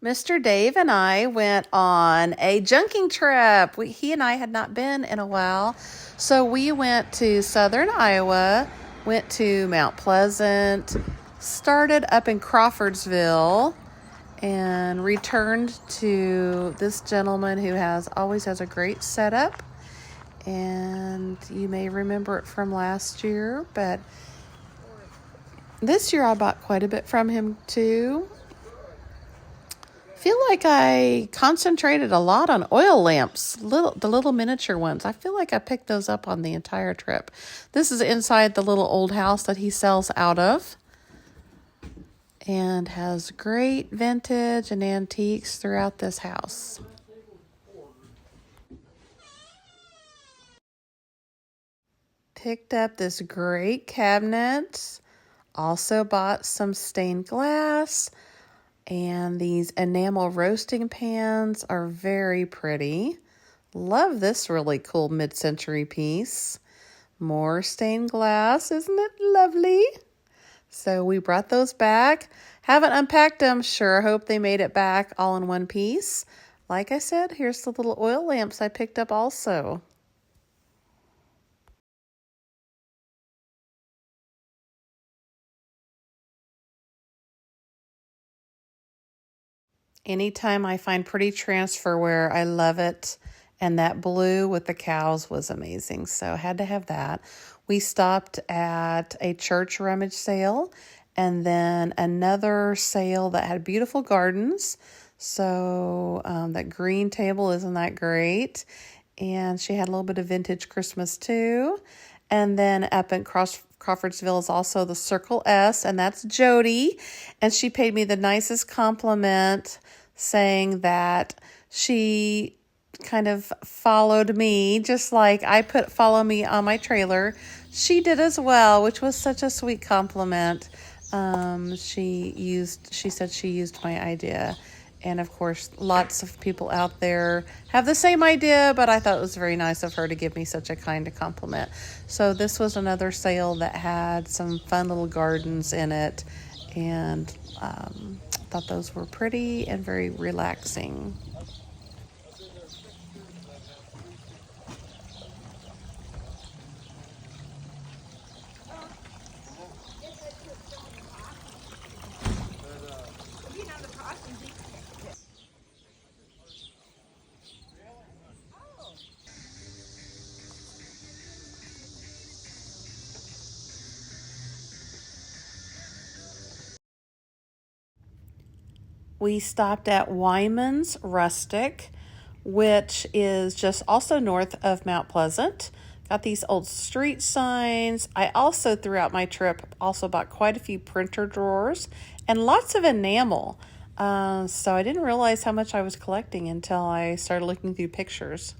Mr. Dave and I went on a junking trip. He and I had not been in a while. So we went to southern Iowa, went to Mount Pleasant, started up in Crawfordsville, and returned to this gentleman who always has a great setup. And you may remember it from last year, but this year I bought quite a bit from him too. Feel like I concentrated a lot on oil lamps, the little miniature ones. I feel like I picked those up on the entire trip. This is inside the little old house that he sells out of and has great vintage and antiques throughout this house. Picked up this great cabinet. Also bought some stained glass. And these enamel roasting pans are very pretty. Love this really cool mid-century piece. More stained glass, isn't it lovely? So we brought those back. Haven't unpacked them. Sure hope they made it back all in one piece. Like I said, here's the little oil lamps I picked up also. Anytime I find pretty transferware, I love it. And that blue with the cows was amazing. So I had to have that. We stopped at a church rummage sale and then another sale that had beautiful gardens. So that green table, isn't that great? And she had a little bit of vintage Christmas too. And then up in Crawfordsville is also the Circle S, and that's Jody. And she paid me the nicest compliment saying that she kind of followed me, just like I put follow me on my trailer. She did as well, which was such a sweet compliment. She said she used my idea. And of course, lots of people out there have the same idea, but I thought it was very nice of her to give me such a kind compliment. So this was another sale that had some fun little gardens in it, and thought those were pretty and very relaxing. We stopped at Wyman's Rustic, which is just also north of Mount Pleasant. Got these old street signs. I also, throughout my trip, also bought quite a few printer drawers and lots of enamel. So I didn't realize how much I was collecting until I started looking through pictures.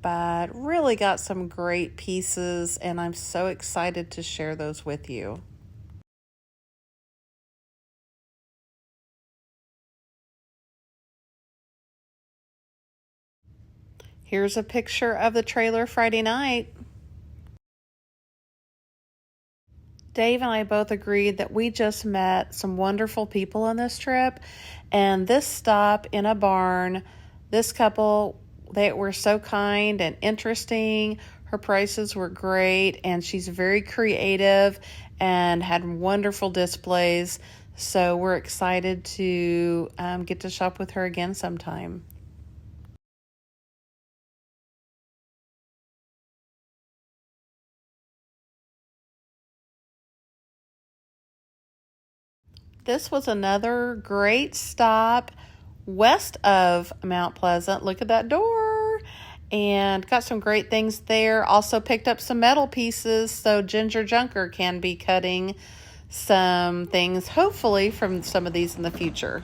But really got some great pieces, and I'm so excited to share those with you. Here's a picture of the trailer Friday night. Dave and I both agreed that we just met some wonderful people on this trip, and this stop in a barn, this couple, they were so kind and interesting. Her prices were great, and she's very creative and had wonderful displays. So we're excited to get to shop with her again sometime. This was another great stop west of Mount Pleasant. Look at that door. And got some great things there. Also picked up some metal pieces so Ginger Junker can be cutting some things, hopefully, from some of these in the future.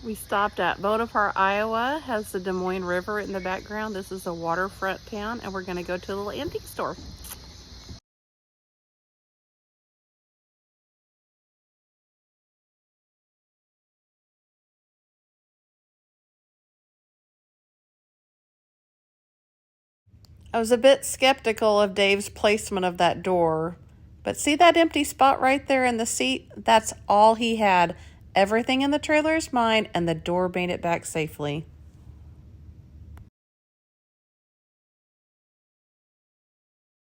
We stopped at Bonaparte, Iowa. Has the Des Moines River in the background. This is a waterfront town, and we're going to go to a little antique store. I was a bit skeptical of Dave's placement of that door, but see that empty spot right there in the seat? That's all he had. Everything in the trailer is mine, and the door made it back safely.